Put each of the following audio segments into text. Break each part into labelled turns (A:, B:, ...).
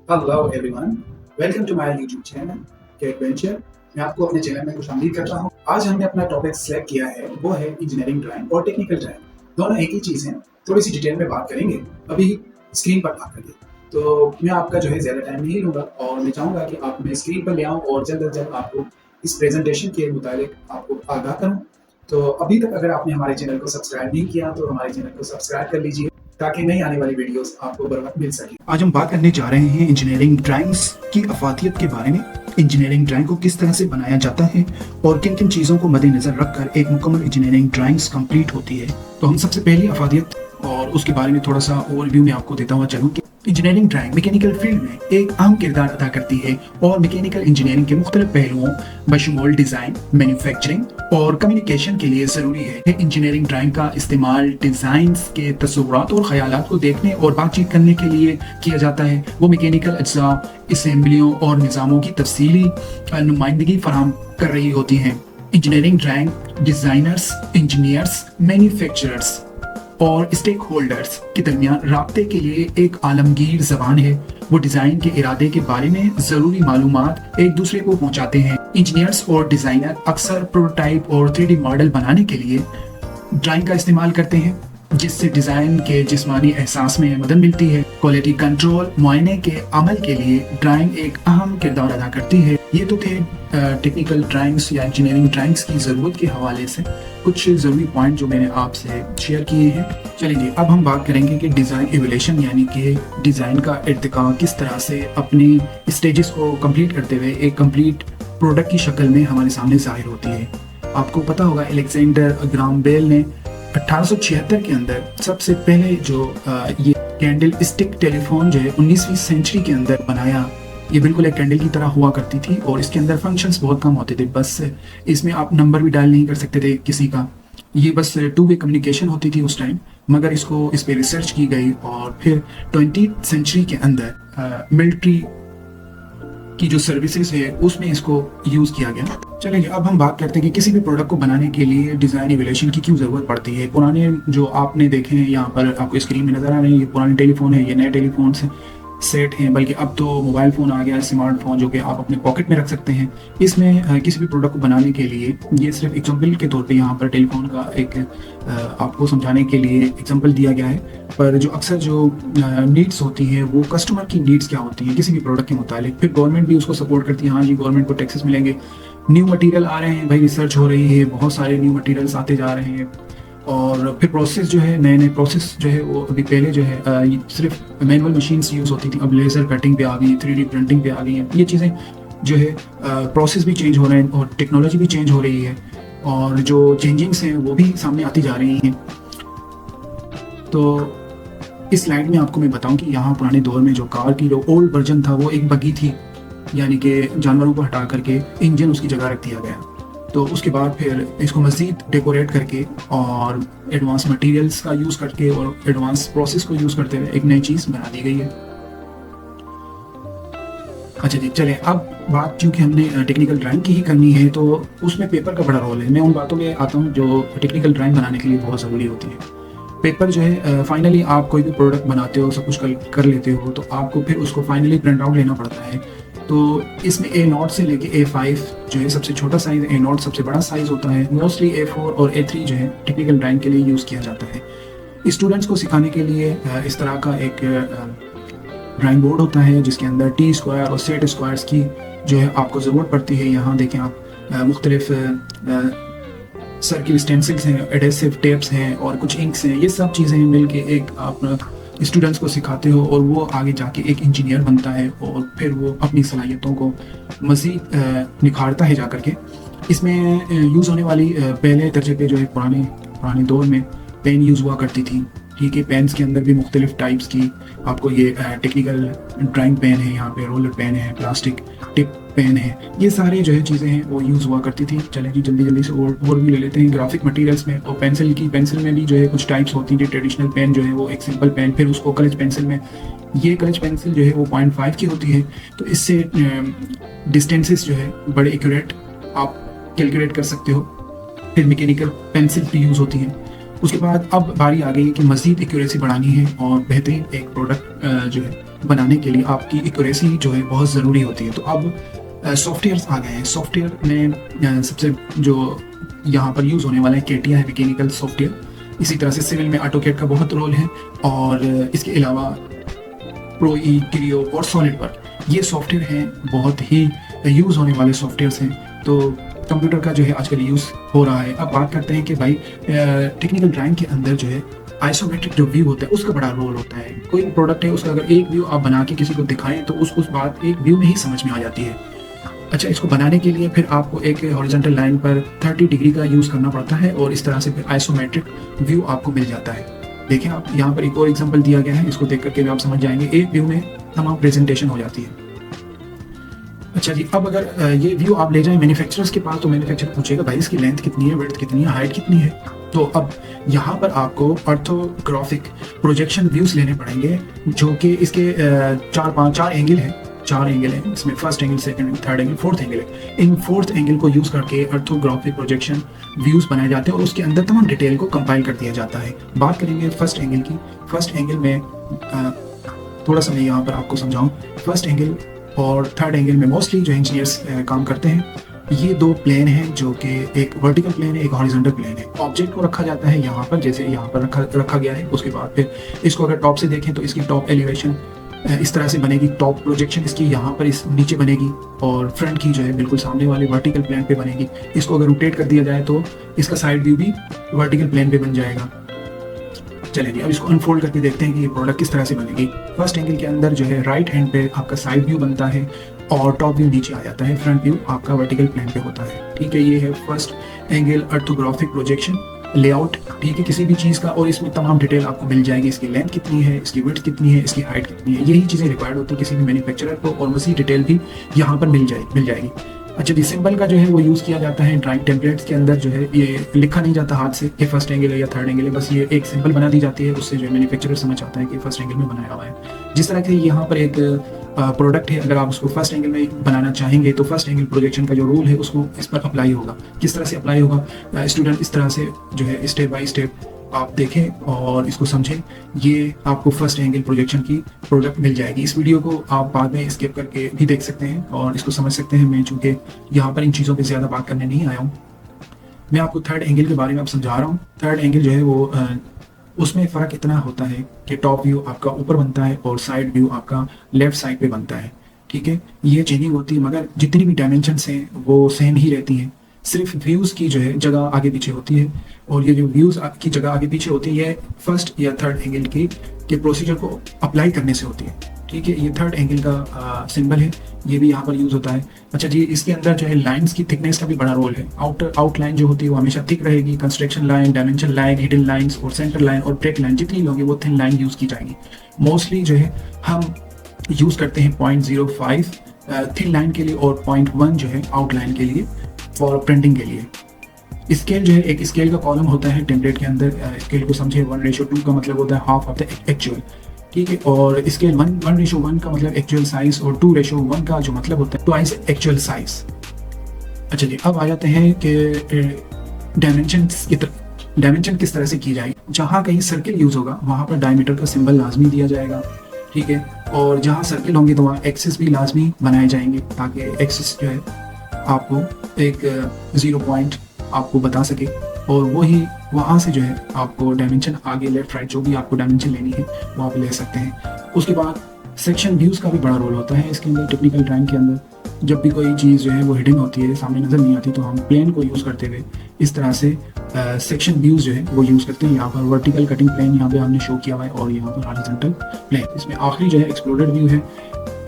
A: Hello everyone, welcome to my YouTube channel के adventure. मैं आपको अपने चैनल में खुशामदीद करता हूँ। आज हमने अपना टॉपिक सेलेक्ट किया है, वो है इंजीनियरिंग ड्राइंग और टेक्निकल ड्राइंग। दोनों एक ही चीज़ है, थोड़ी सी डिटेल में बात करेंगे अभी स्क्रीन पर आकर के। तो मैं आपका जो है ज़्यादा टाइम नहीं लूँगा और मैं चाहूँगा कि आप मैं स्क्रीन पर ले आऊँ और जल्द अज जल्द आपको इस प्रेजेंटेशन के मुताबिक आपको आगाह करूँ। तो अभी तक अगर आपने हमारे चैनल को सब्सक्राइब नहीं किया तो हमारे चैनल को सब्सक्राइब कर लीजिए ताकि नई आने वाली वीडियोस आपको बर वक्त मिल सके। आज हम बात करने जा रहे हैं इंजीनियरिंग ड्राइंग्स की अफादियत के बारे में। इंजीनियरिंग ड्राइंग को किस तरह से बनाया जाता है और किन किन चीज़ों को मद्देनजर रखकर एक मुकम्मल इंजीनियरिंग ड्राइंग्स कंप्लीट होती है। तो हम सबसे पहली अफादियत और उसके बारे में थोड़ा सा ओवरव्यू में आपको देता हुआ चलूँ कि इंजीनियरिंग ड्राइंग मैकेनिकल फील्ड में एक अहम किरदार अदा करती है और मैकेनिकल इंजीनियरिंग के मुख्तलिफ पहलुओं बशमूल डिज़ाइन, मैन्युफैक्चरिंग और कम्युनिकेशन के लिए ज़रूरी है। इंजीनियरिंग ड्राइंग का इस्तेमाल डिज़ाइन के तस्वुरात और ख्यालात को देखने और बातचीत करने के लिए किया जाता है। वो मैकेनिकल अज्जा, असेंबलियों और निज़ामों की तफसीली नुमाइंदगी फराहम कर रही होती हैं। Engineering drawing designers, engineers, manufacturers और स्टेक होल्डर्स के दरमियान राब्ते के लिए एक आलमगीर जबान है। वो डिज़ाइन के इरादे के बारे में ज़रूरी मालूमात एक दूसरे को पहुंचाते हैं। इंजीनियर्स और डिज़ाइनर अक्सर प्रोटोटाइप और 3D मॉडल बनाने के लिए ड्राइंग का इस्तेमाल करते हैं, जिससे डिज़ाइन के जिस्मानी एहसास में मदद मिलती है। क्वालिटी कंट्रोल मुआयने के अमल के लिए ड्राइंग एक अहम किरदार अदा करती है। ये तो थे टेक्निकल ड्राइंग्स या इंजीनियरिंग ड्राइंग्स की ज़रूरत के हवाले से कुछ ज़रूरी पॉइंट जो मैंने आपसे शेयर किए हैं। चलिए अब हम बात करेंगे कि डिज़ाइन एवोल्यूशन यानी कि डिज़ाइन का इर्तिका किस तरह से अपने स्टेजेस को कंप्लीट करते हुए एक कंप्लीट प्रोडक्ट की शक्ल में हमारे सामने ज़ाहिर होती है। आपको पता होगा अलेक्जेंडर ग्राहम बेल ने 1876 के अंदर सबसे पहले जो ये कैंडल स्टिक टेलीफोन जो है 19वीं सेंचुरी के अंदर बनाया। ये बिल्कुल एक कैंडल की तरह हुआ करती थी और इसके अंदर फंक्शंस बहुत कम होते थे। बस इसमें आप नंबर भी डायल नहीं कर सकते थे किसी का। ये बस 2 वे कम्युनिकेशन होती थी उस टाइम। मगर इसको इस पर रिसर्च की गई और फिर 20th सेंचुरी के अंदर मिलिट्री की जो सर्विसेज है उसमें इसको यूज़ किया गया। चलिए अब हम बात करते हैं कि किसी भी प्रोडक्ट को बनाने के लिए डिज़ाइन एवोल्यूशन की क्यों ज़रूरत पड़ती है। पुराने जो आपने देखे हैं यहाँ पर आपको स्क्रीन में नज़र आ रहे हैं, ये पुराने टेलीफोन है, ये नए टेलीफोन से सेट हैं, बल्कि अब तो मोबाइल फ़ोन आ गया है, स्मार्टफोन जो कि आप अपने पॉकेट में रख सकते हैं। इसमें किसी भी प्रोडक्ट को बनाने के लिए ये सिर्फ एग्जाम्पल के तौर पे यहाँ पर टेलीफोन का एक आपको समझाने के लिए एग्जाम्पल दिया गया है। पर जो अक्सर जो नीड्स होती हैं वो कस्टमर की नीड्स क्या होती हैं किसी भी प्रोडक्ट के मुतालिक, फिर गवर्नमेंट भी उसको सपोर्ट करती है। हाँ जी, गवर्नमेंट को टैक्सेस मिलेंगे, न्यू मटेरियल आ रहे हैं भाई, रिसर्च हो रही है, बहुत सारे न्यू मटेरियल्स आते जा रहे हैं। और फिर प्रोसेस जो है, नए नए प्रोसेस जो है वो अभी पहले जो है सिर्फ मैनुअल मशीन्स यूज़ होती थी, अब लेज़र कटिंग पे आ गई, 3D प्रिंटिंग पे आ गई हैं। ये चीज़ें जो है प्रोसेस भी चेंज हो रहे हैं और टेक्नोलॉजी भी चेंज हो रही है और जो चेंजिंग्स हैं वो भी सामने आती जा रही हैं। तो इस स्लाइड में आपको मैं बताऊं कि यहाँ पुराने दौर में जो कार की जो ओल्ड वर्जन था वो एक बगी थी, यानी कि जानवरों को हटा करके इंजन उसकी जगह रख दिया गया। तो उसके बाद फिर इसको मज़ीद डेकोरेट करके और एडवांस मटेरियल्स का यूज़ करके और एडवांस प्रोसेस को यूज़ करते हुए एक नई चीज़ बना दी गई है। अच्छा जी, चलें अब बात क्योंकि हमने टेक्निकल ड्राइंग की ही करनी है तो उसमें पेपर का बड़ा रोल है। मैं उन बातों में आता हूँ जो टेक्निकल ड्राइंग बनाने के लिए बहुत ज़रूरी होती है। पेपर जो है फाइनली आप कोई भी प्रोडक्ट बनाते हो, सब कुछ कर लेते हो, तो आपको फिर उसको फाइनली प्रिंट आउट लेना पड़ता है। तो इसमें A0 से लेके A5 जो है सबसे छोटा साइज़, A0 सबसे बड़ा साइज़ होता है। मोस्टली A4 और A3 जो है टेक्निकल ड्राइंग के लिए यूज़ किया जाता है। स्टूडेंट्स को सिखाने के लिए इस तरह का एक ड्राइंग बोर्ड होता है जिसके अंदर टी स्क्वायर और सेट स्क्वायर्स की जो है आपको ज़रूरत पड़ती है। यहाँ देखें आप मुख्तलिफ सर्किल स्टेंसिल्स हैं, एडेसिव टेप्स हैं और कुछ इंक्स हैं। ये सब चीज़ें मिल के एक आप स्टूडेंट्स को सिखाते हो और वो आगे जाके एक इंजीनियर बनता है और फिर वो अपनी सलाहियतों को मज़ीद निखारता है जा कर के। इसमें यूज़ होने वाली पहले दर्जे पे जो है पुराने दौर में पेन यूज़ हुआ करती थी। ठीक है, पेन्स के अंदर भी मुख्तलिफ टाइप्स की आपको ये टेक्निकल ड्राइंग पेन है, यहाँ पे रोलर पेन है, प्लास्टिक टिप पेन है, ये सारी जो है चीज़ें हैं वो यूज़ हुआ करती थी। चलें जी जल्दी से और भी ले लेते हैं ग्राफिक मटेरियल्स में। और पेंसिल में भी जो है कुछ टाइप्स होती हैं। ट्रेडिशनल पेन जो है वो एक सिंपल पेन, फिर उसको कलच पेंसिल में, ये कलच पेंसिल जो है वो 0.5 की होती है, तो इससे डिस्टेंसेस जो है बड़े एक्यूरेट आप कैलकुलेट कर सकते हो। फिर मैकेनिकल पेंसिल भी यूज़ होती हैं। उसके बाद अब बारी आ गई है कि मज़ीद एक्यूरेसी बढ़ानी है और बेहतरीन एक प्रोडक्ट जो है बनाने के लिए आपकी एक्यूरेसी जो है बहुत ज़रूरी होती है। तो अब सॉफ्टवेयर्स आ गए हैं। सॉफ्टवेयर में सबसे जो यहाँ पर यूज़ होने वाला है केटिया है, मैकेनिकल सॉफ्टवेयर। इसी तरह से सिविल में ऑटोकैड का बहुत रोल है, और इसके अलावा प्रो ई, क्रियो और सॉलिड वर्क, ये सॉफ्टवेयर हैं बहुत ही यूज़ होने वाले सॉफ्टवेयर्स हैं। तो कंप्यूटर का जो है आजकल यूज़ हो रहा है। अब बात करते हैं कि भाई टेक्निकल ड्राइंग के अंदर जो है आइसोमेट्रिक जो व्यू होता है उसका बड़ा रोल होता है। कोई प्रोडक्ट है, उसका अगर एक व्यू आप बना के किसी को दिखाएं तो उस बात एक व्यू में ही समझ में आ जाती है। अच्छा, इसको बनाने के लिए फिर आपको एक हॉरिजॉन्टल लाइन पर 30 डिग्री का यूज़ करना पड़ता है, और इस तरह से फिर आइसोमेट्रिक व्यू आपको मिल जाता है। देखें आप यहाँ पर एक और एग्जांपल दिया गया है, इसको देख करके भी आप समझ जाएंगे। एक व्यू में तमाम प्रेजेंटेशन हो जाती है। अच्छा जी, अब अगर ये व्यू आप ले जाएं मैन्युफैक्चरर्स के पास, तो मैन्युफैक्चरर पूछेगा भाई इसकी लेंथ कितनी है, विड्थ कितनी है, हाइट कितनी है। तो अब यहाँ पर आपको ऑर्थोग्राफिक प्रोजेक्शन व्यूज लेने पड़ेंगे, जो कि इसके चार एंगल है। 4 एंगल है इसमें, first angle, second angle, third angle, fourth angle है। इन फोर्थ एंगल को यूज़ करके ऑर्थोग्राफिक प्रोजेक्शन व्यूज़ बनाए जाते हैं, और उसके अंदर तमाम डिटेल को कंपाइल कर दिया जाता है। बात करेंगे फर्स्ट एंगल की। फर्स्ट एंगल में थोड़ा सा मैं यहाँ पर आपको समझाऊँ। फर्स्ट एंगल और थर्ड एंगल में मोस्टली जो इंजीनियर्स काम करते हैं, ये 2 प्लेन हैं, जो कि एक वर्टिकल प्लेन है, एक हॉरिजॉन्टल प्लेन है। ऑब्जेक्ट को रखा जाता है यहाँ पर, जैसे यहाँ पर रखा गया है। उसके बाद फिर इसको अगर टॉप से देखें तो इसकी टॉप एलिवेशन इस तरह से बनेगी, टॉप प्रोजेक्शन इसकी यहाँ पर इस नीचे बनेगी, और फ्रंट की जो है बिल्कुल सामने वाले वर्टिकल प्लेन पे बनेगी। इसको अगर रोटेट कर दिया जाए तो इसका साइड व्यू भी वर्टिकल प्लेन पे बन जाएगा। चलिए अब इसको अनफोल्ड करके देखते हैं कि ये प्रोडक्ट किस तरह से बनेगी। फर्स्ट एंगल के अंदर जो है राइट हैंड पे आपका साइड व्यू बनता है, और टॉप व्यू नीचे आ जाता है, फ्रंट व्यू आपका वर्टिकल प्लेन पे होता है। ठीक है, ये है first angle orthographic projection layout. ठीक है, किसी भी चीज़ का, और इसमें तमाम डिटेल आपको मिल जाएगी। इसकी लेंथ कितनी है, इसकी विड्थ कितनी है, इसकी हाइट कितनी है, यही चीज़ें रिक्वायर्ड होती है किसी भी मैन्युफैक्चरर को, और मज़ीद डिटेल भी यहाँ पर मिल जाएगी। अच्छा जी, सिंबल का जो है वो यूज़ किया जाता है ड्राइंग टेम्पलेट्स के अंदर। जो है ये लिखा नहीं जाता हाथ से कि फर्स्ट एंगल है या थर्ड एंगल है, बस ये एक सिंबल बना दी जाती है, उससे जो है मैन्युफैक्चरर समझ आता है कि फर्स्ट एंगल में बनाया हुआ है। जिस तरह से यहाँ पर एक प्रोडक्ट है, अगर आप उसको फर्स्ट एंगल में बनाना चाहेंगे तो फर्स्ट एंगल प्रोजेक्शन का जो रूल है उसको इस पर अप्लाई होगा। किस तरह से अप्लाई होगा, स्टूडेंट इस तरह से जो है स्टेप बाय स्टेप आप देखें और इसको समझें। ये आपको फर्स्ट एंगल प्रोजेक्शन की प्रोडक्ट मिल जाएगी। इस वीडियो को आप बाद में स्किप करके भी देख सकते हैं और इसको समझ सकते हैं। मैं चूँकि यहाँ पर इन चीज़ों पे ज़्यादा बात करने नहीं आया हूँ, मैं आपको थर्ड एंगल के बारे में अब समझा रहा हूँ। थर्ड एंगल जो है वो उसमें फ़र्क इतना होता है कि टॉप व्यू आपका ऊपर बनता है और साइड व्यू आपका लेफ्ट साइड पे बनता है। ठीक है, ये चेंजिंग होती है, मगर जितनी भी डायमेंशंस हैं वो सेम ही रहती हैं। सिर्फ व्यूज़ की जो है जगह आगे पीछे होती है, और ये जो व्यूज़ की जगह आगे पीछे होती है ये फर्स्ट या थर्ड एंगल के प्रोसीजर को अप्लाई करने से होती है। ठीक है, ये थर्ड एंगल का सिंबल है, ये भी यहाँ पर यूज़ होता है। अच्छा जी, इसके अंदर जो है लाइंस की थिकनेस का भी बड़ा रोल है। आउटलाइन जो होती है वो हमेशा थिक रहेगी। Construction line, dimension line, hidden lines और सेंटर लाइन और ब्रेक लाइन जितनी होंगी वो थिन लाइन यूज़ की जाएगी। मोस्टली जो है हम यूज़ करते हैं 0.05 थिन लाइन के लिए और 0.1 जो है आउटलाइन के लिए फॉर प्रिंटिंग के लिए। स्केल जो है एक स्केल का कॉलम होता है टेम्पलेट के अंदर। स्केल को समझे 1:2 का मतलब होता है हाफ ऑफ द एक्चुअल। ठीक है, और स्केल 1:1 का मतलब एक्चुअल साइज, और 2:1 का जो मतलब होता है ट्वाइस एक्चुअल साइज। अच्छा जी, अब आ जाते हैं कि डायमेंशन किस तरह से की जाएगी। जहाँ कहीं सर्किल यूज़ होगा वहाँ पर डायमीटर का सिंबल लाजमी दिया जाएगा। ठीक है, और जहाँ सर्किल होंगे तो वहाँ एक्सिस भी लाजमी बनाए जाएंगे, ताकि एक्सिस जो है आपको एक 0 पॉइंट आपको बता सके, और वही वहाँ से जो है आपको डायमेंशन आगे लेफ्ट राइट जो भी आपको डायमेंशन लेनी है वो आप ले सकते हैं। उसके बाद सेक्शन व्यूज़ का भी बड़ा रोल होता है इसके अंदर। टेक्निकल ड्राइंग के अंदर जब भी कोई चीज़ जो है वो हिडन होती है, सामने नज़र नहीं आती, तो हम प्लेन को यूज़ करते हुए इस तरह से सेक्शन व्यूज़ जो है वो यूज़ करते हैं। यहाँ पर वर्टिकल कटिंग प्लेन यहाँ पे हमने शो किया हुआ है, और यहाँ पर हॉरिजॉन्टल प्लेन। इसमें आखिरी जो है एक्सप्लोडेड व्यू है।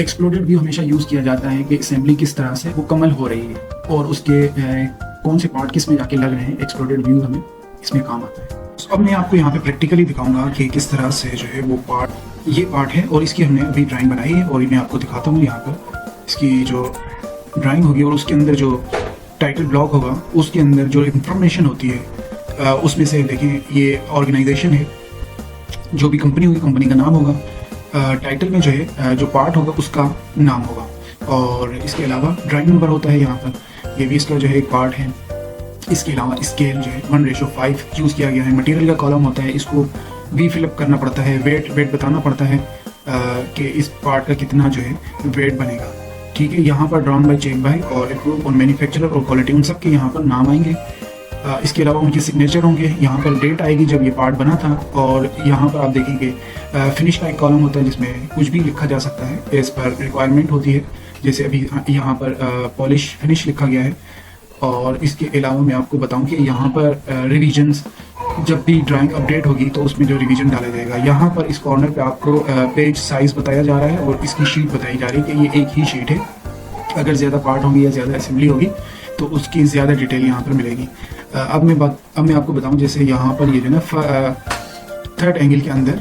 A: एक्सप्लोडेड व्यू हमेशा यूज़ किया जाता है कि असेंबली किस तरह से मुकम्मल हो रही है और उसके कौन से पार्ट किस में जाके लग रहे हैं। एक्सप्लोडेड व्यू हमें इसमें काम आता है। तो अब मैं आपको यहाँ पे प्रैक्टिकली दिखाऊंगा कि किस तरह से जो है वो पार्ट, ये पार्ट है और इसकी हमने अभी ड्राइंग बनाई है, और मैं आपको दिखाता हूँ। यहाँ पर इसकी जो ड्राइंग होगी और उसके अंदर जो टाइटल ब्लॉक होगा उसके अंदर जो इंफॉर्मेशन होती है उसमें से देखें ये ऑर्गेनाइजेशन है, जो भी कंपनी होगी कंपनी का नाम होगा। टाइटल में जो है जो पार्ट होगा उसका नाम होगा, और इसके अलावा ड्राइंग नंबर होता है यहाँ पर, ये भी इसका जो है एक पार्ट है। इसके अलावा स्केल जो है 1:5 यूज़ किया गया है। मटेरियल का कॉलम होता है, इसको भी फिलअप करना पड़ता है, वेट बताना पड़ता है, कि इस पार्ट का कितना जो है वेट बनेगा। ठीक है, यहाँ पर ड्रॉन बाय चेक बाय और अप्रूव ऑन मैन्युफैक्चरर और क्वालिटी, उन सब के यहाँ पर नाम आएंगे। इसके अलावा उनके सिग्नेचर होंगे, यहाँ पर डेट आएगी जब ये पार्ट बना था, और यहाँ पर आप देखेंगे फिनिश का एक कॉलम होता है जिसमें कुछ भी लिखा जा सकता है एज पर रिक्वायरमेंट होती है। जैसे अभी यहाँ पर पॉलिश फिनिश लिखा गया है। और इसके अलावा मैं आपको बताऊं कि यहाँ पर रिविजन्स, जब भी ड्राइंग अपडेट होगी तो उसमें जो रिवीजन डाला जाएगा। यहाँ पर इस कॉर्नर पे आपको पेज साइज बताया जा रहा है और इसकी शीट बताई जा रही है कि ये एक ही शीट है। अगर ज़्यादा पार्ट होंगी या ज़्यादा असेंबली होगी तो उसकी ज़्यादा डिटेल यहाँ पर मिलेगी। अब मैं आपको बताऊं, जैसे यहाँ पर ये जो ना थर्ड एंगल के अंदर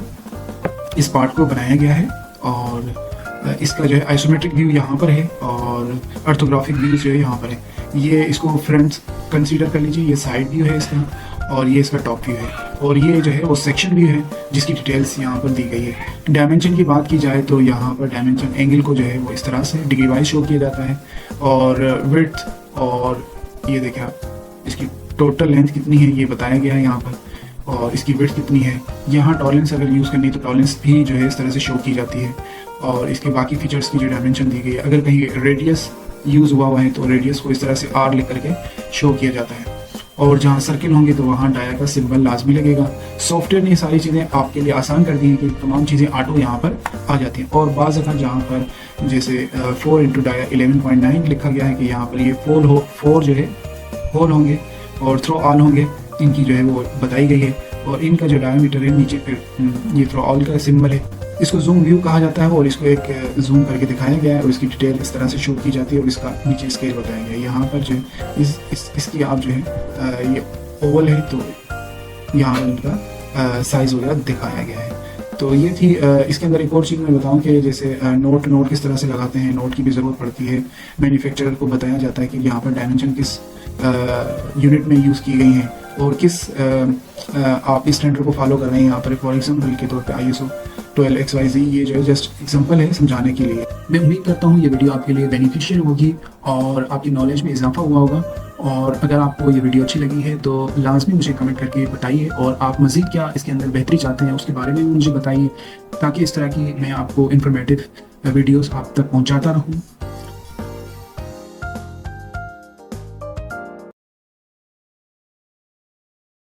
A: इस पार्ट को बनाया गया है, और इसका जो है आइसोमेट्रिक व्यू यहाँ पर है और ऑर्थोग्राफिक व्यू जो है यहाँ पर है। ये इसको फ्रंट कंसीडर कर लीजिए, ये साइड व्यू है इसका, और ये इसका टॉप व्यू है, और ये जो है वो सेक्शन व्यू है जिसकी डिटेल्स यहाँ पर दी गई है। डायमेंशन की बात की जाए तो यहाँ पर डायमेंशन एंगल को जो है वो इस तरह से डिग्री वाइज शो किया जाता है, और विड्थ, और ये देखिए आप इसकी टोटल लेंथ कितनी है ये बताया गया है यहाँ पर, और इसकी विड्थ कितनी है। यहाँ टॉलरेंस अगर यूज़ करनी है तो टॉलरेंस भी जो है इस तरह से शो की जाती है, और इसके बाकी फीचर्स की जो डायमेंशन दी गई है। अगर कहीं रेडियस यूज़ हुआ है तो रेडियस को इस तरह से आर लिख करके शो किया जाता है, और जहाँ सर्किल होंगे तो वहाँ डाया का सिंबल लाजमी लगेगा। सॉफ्टवेयर ने सारी चीज़ें आपके लिए आसान कर दी हैं कि तमाम चीज़ें ऑटो यहाँ पर आ जाती हैं। और बाज़ अगर जहाँ पर जैसे 4 डाया 11.9 लिखा गया है कि यहाँ पर ये फोर जो है होल होंगे और थ्रो ऑल होंगे, इनकी जो है वो बताई गई है। और इनका जो डायमीटर है नीचे फिर ये थ्रो ऑल का सिंबल है। इसको जूम व्यू कहा जाता है, और इसको एक जूम करके दिखाया गया है, और इसकी डिटेल इस तरह से शो की जाती है, और इसका नीचे स्केल बताया गया है। यहाँ पर जो इसकी आप जो है ये ओवल है तो यहाँ पर इनका साइज वगैरह दिखाया गया है। तो ये थी इसके अंदर एक और चीज़ मैं बताऊं कि जैसे नोट किस तरह से लगाते हैं, नोट की भी ज़रूरत पड़ती है। मैन्युफैक्चरर को बताया जाता है कि यहाँ पर डायमेंशन किस यूनिट में यूज़ की गई हैं और किस आप इस स्टैंडर्ड को फॉलो कर रहे हैं। यहाँ पर फॉर एग्जाम्पल के तौर पर ISO 12XYZ ये जो है जस्ट एग्जांपल है समझाने के लिए। मैं उम्मीद करता हूँ ये वीडियो आपके लिए बेनिफिशियल होगी और आपकी नॉलेज में इजाफा हुआ होगा। और अगर आपको ये वीडियो अच्छी लगी है तो लाजमी मुझे कमेंट करके बताइए, और आप मज़ीद क्या इसके अंदर बेहतरी चाहते हैं उसके बारे में भी मुझे बताइए, ताकि इस तरह की मैं आपको इन्फॉर्मेटिव वीडियोस आप तक पहुँचाता रहूँ।